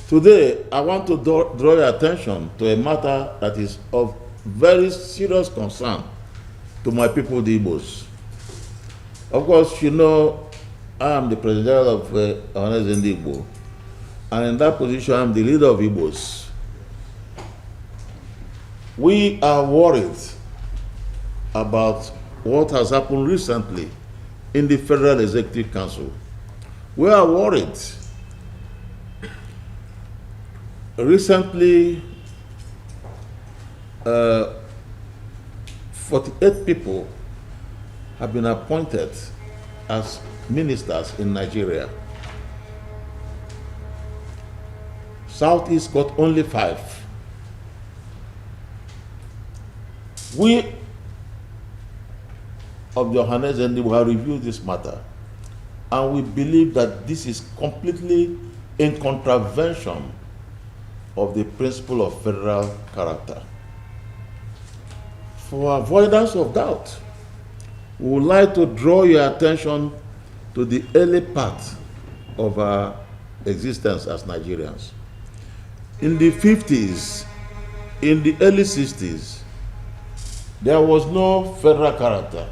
Today, I want to draw your attention to a matter that is of very serious concern to my people, the Igbos. Of course, you know, I am the president of Ohanaeze Igbo, and in that position, I am the leader of Igbos. We are worried about what has happened recently in the Federal Executive Council. We are worried. Recently, 48 people have been appointed as ministers in Nigeria. Southeast got only 5. We of the Ohanaeze have reviewed this matter, and we believe that this is completely in contravention of the principle of federal character. For avoidance of doubt, we would like to draw your attention to the early part of our existence as Nigerians. In the 50s, in the early 60s, there was no federal character.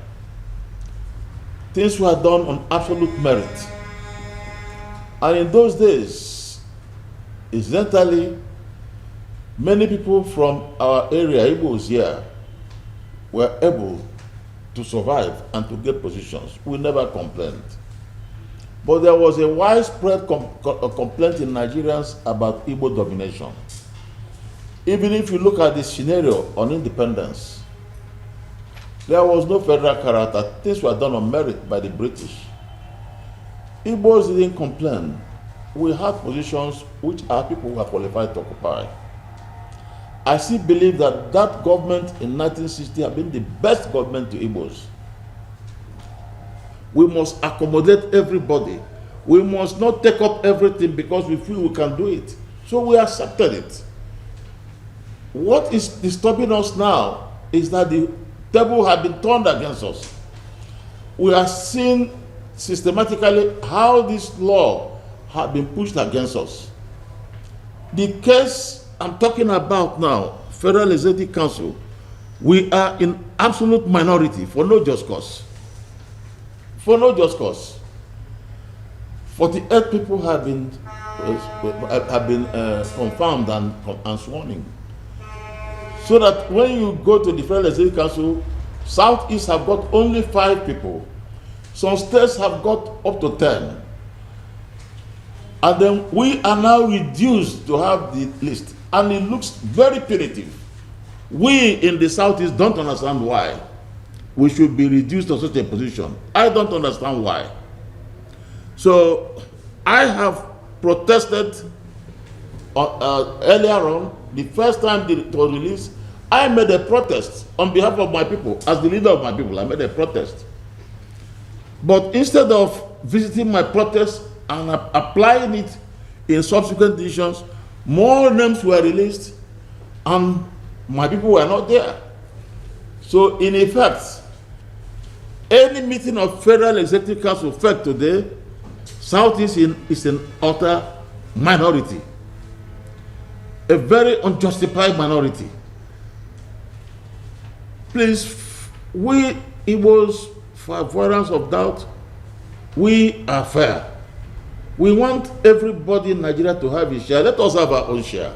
Things were done on absolute merit. And in those days, incidentally, many people from our area, Igbos here, were able to survive and to get positions. We never complained. But there was a widespread complaint in Nigerians about Igbo domination. Even if you look at the scenario on independence, there was no federal character. Things were done on merit by the British. Igbos didn't complain. We had positions which our people were qualified to occupy. I still believe that that government in 1960 had been the best government to Igbos. We must accommodate everybody. We must not take up everything because we feel we can do it. So we accepted it. What is disturbing us now is that the table has been turned against us. We are seeing systematically how this law has been pushed against us. The case I'm talking about now, Federal Executive Council, we are in absolute minority for no just cause. For no just cause. 48 people have been confirmed and sworn in. So that when you go to the Federal Executive Council, Southeast have got only 5 people. Some states have got up to 10. And then we are now reduced to have the list. And it looks very punitive. We in the Southeast don't understand why we should be reduced to such a position. I don't understand why. So I have protested earlier on. The first time it was released, I made a protest on behalf of my people. As the leader of my people, I made a protest. But instead of visiting my protest and applying it in subsequent decisions, more names were released and my people were not there. So in effect, any meeting of Federal Executive Council FEC today, Southeast is an utter minority. A very unjustified minority. Please, we Igbos, for avoidance of doubt, we are fair. We want everybody in Nigeria to have his share. Let us have our own share.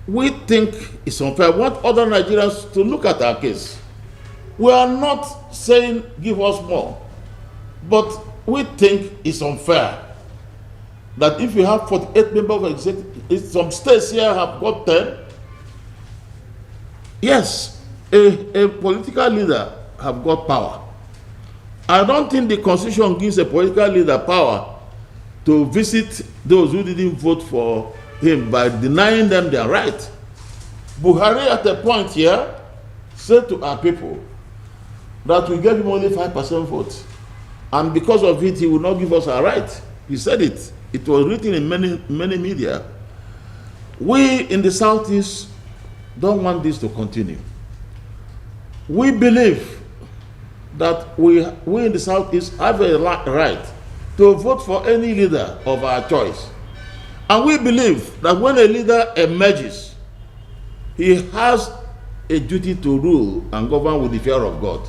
We think it's unfair. We want other Nigerians to look at our case. We are not saying give us more, but we think it's unfair that if you have 48 members of executive, some states here have got 10. Yes, a political leader have got power. I don't think the Constitution gives a political leader power to visit those who didn't vote for him by denying them their right. Buhari at a point here said to our people that we gave him only 5% vote. And because of it, he will not give us our right. He said it. It was written in many media. We in the Southeast don't want this to continue. We believe that we in the Southeast have a right to vote for any leader of our choice. And we believe that when a leader emerges, he has a duty to rule and govern with the fear of God.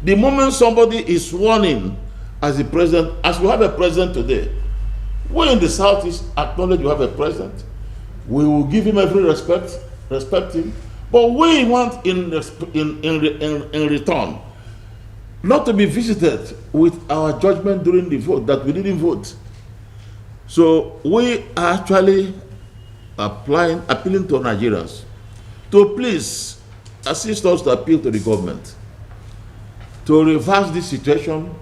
The moment somebody is sworn in as the president, as we have a president today, we in the Southeast acknowledge we have a president. We will give him every respect him, but we want in return not to be visited with our judgment during the vote that we didn't vote. So we are actually appealing to Nigerians to please assist us to appeal to the government to reverse this situation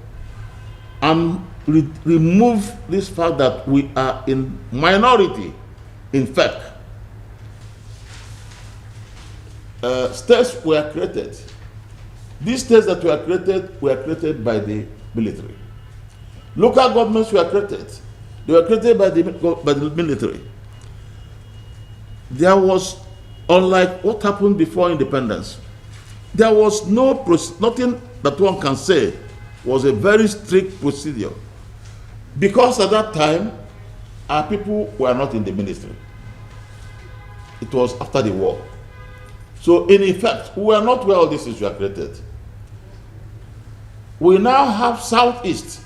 and remove this fact that we are in minority. In fact, states were created. These states that were created by the military. Local governments were created. They were created by the military. There was, unlike what happened before independence, there was nothing that one can say was a very strict procedure. Because at that time, our people were not in the ministry. It was after the war. So in effect, we were not where all these things were created. We now have Southeast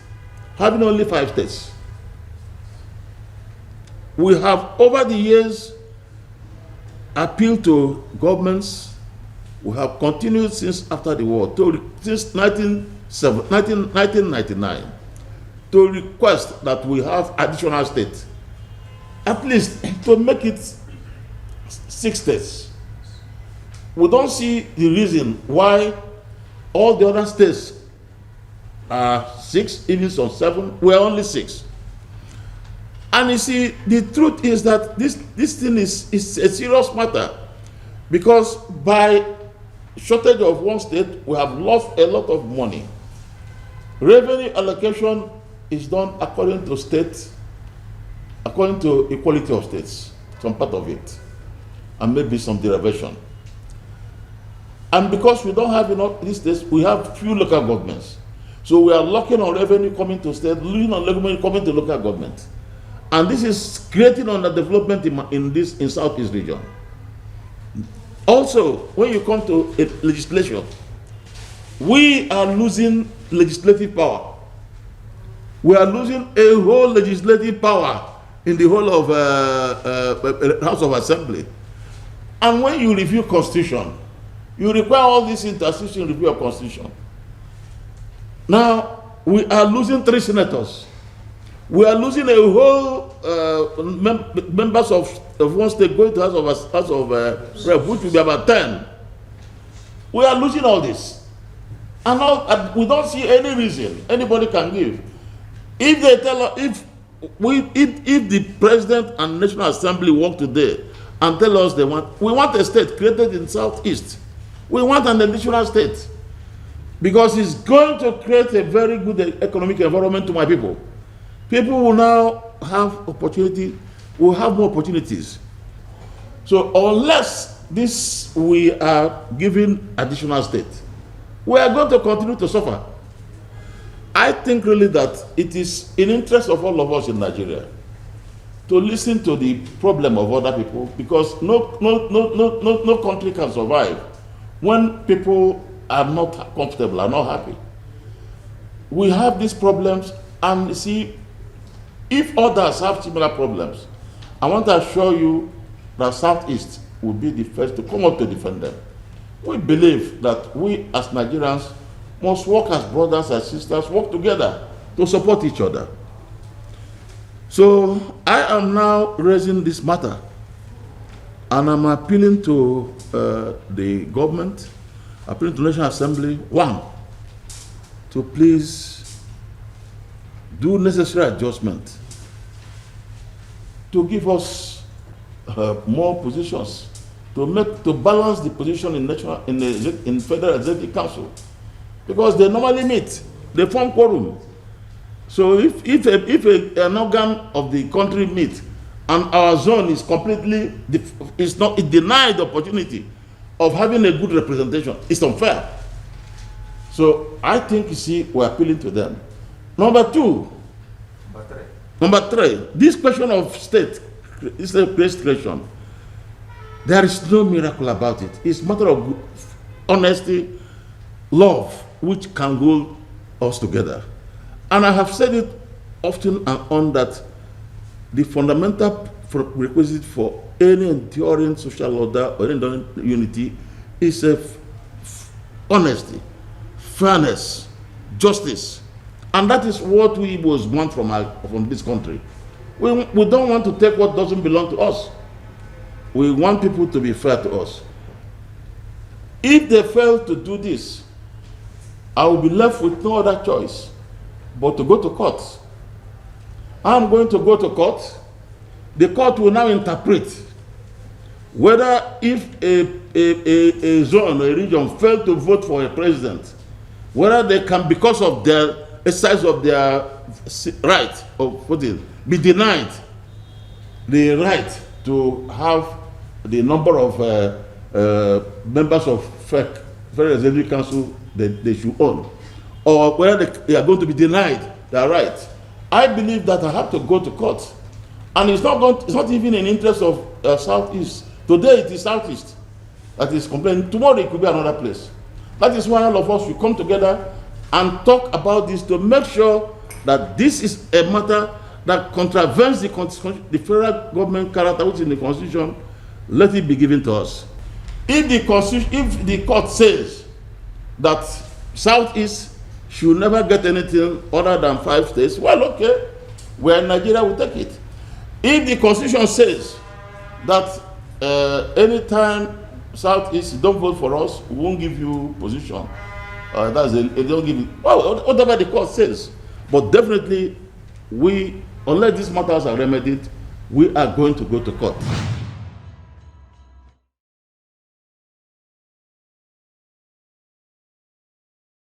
having only 5 states. We have over the years appealed to governments. We have continued since after the war, since 1999, to request that we have additional states, at least to make it 6 states. We don't see the reason why all the other states are 6, even some 7, we're only 6. And you see, the truth is that this thing is a serious matter, because by shortage of one state, we have lost a lot of money. Revenue allocation is done according to equality of states, some part of it, and maybe some derivation. And because we don't have enough these states, we have few local governments. So we are locking on revenue coming to state, losing on revenue coming to local government. And this is creating underdevelopment in Southeast region. Also, when you come to legislation, we are losing legislative power. We are losing a whole legislative power in the whole of House of Assembly. And when you review Constitution, you require all this interstitial review of Constitution. Now, we are losing 3 senators. We are losing a whole members of one state going to House of Rep, which will be about 10. We are losing all this. And we don't see any reason anybody can give. If they tell us, if the President and National Assembly work today and tell us we want a state created in Southeast. We want an additional state, because it's going to create a very good economic environment to my people. People will now have will have more opportunities. So unless we are giving additional state, we are going to continue to suffer. I think really that it is in interest of all of us in Nigeria to listen to the problem of other people, because no country can survive when people are not comfortable, are not happy. We have these problems, and see, if others have similar problems, I want to assure you that Southeast will be the first to come up to defend them. We believe that we as Nigerians must work as brothers and sisters, work together to support each other. So I am now raising this matter, and I'm appealing to the government, appealing to the National Assembly, one, to please do necessary adjustment to give us more positions, to balance the position in Federal Executive Council, because they normally meet, they form quorum. So if an organ of the country meets and our zone is completely it denied the opportunity of having a good representation, it's unfair. So I think, you see, we're appealing to them. Number 3, this question of state it's a great creation. There is no miracle about it. It's a matter of honesty, love, which can hold us together. And I have said it often and on that the fundamental requisite for any enduring social order or any enduring unity is honesty, fairness, justice. And that is what we Igbos want from this country. We don't want to take what doesn't belong to us. We want people to be fair to us. If they fail to do this, I will be left with no other choice but to go to court. I'm going to go to court. The court will now interpret whether if a zone or a region failed to vote for a president, whether they can, because of their exercise of their right of voting, be denied the right to have the number of members of Federal Executive Council that they should own, or whether they are going to be denied their right. I believe that I have to go to court, and it's not even in interest of Southeast. Today it is Southeast that is complaining. Tomorrow it could be another place. That is why all of us will come together and talk about this to make sure that this is a matter that contravenes the federal government character which is in the Constitution. Let it be given to us. If the court says that Southeast should never get anything other than 5 states, well, okay, where Nigeria will take it. If the Constitution says that anytime Southeast don't vote for us, we won't give you position. They don't give you, well, whatever the court says. But definitely, unless these matters are remedied, we are going to go to court.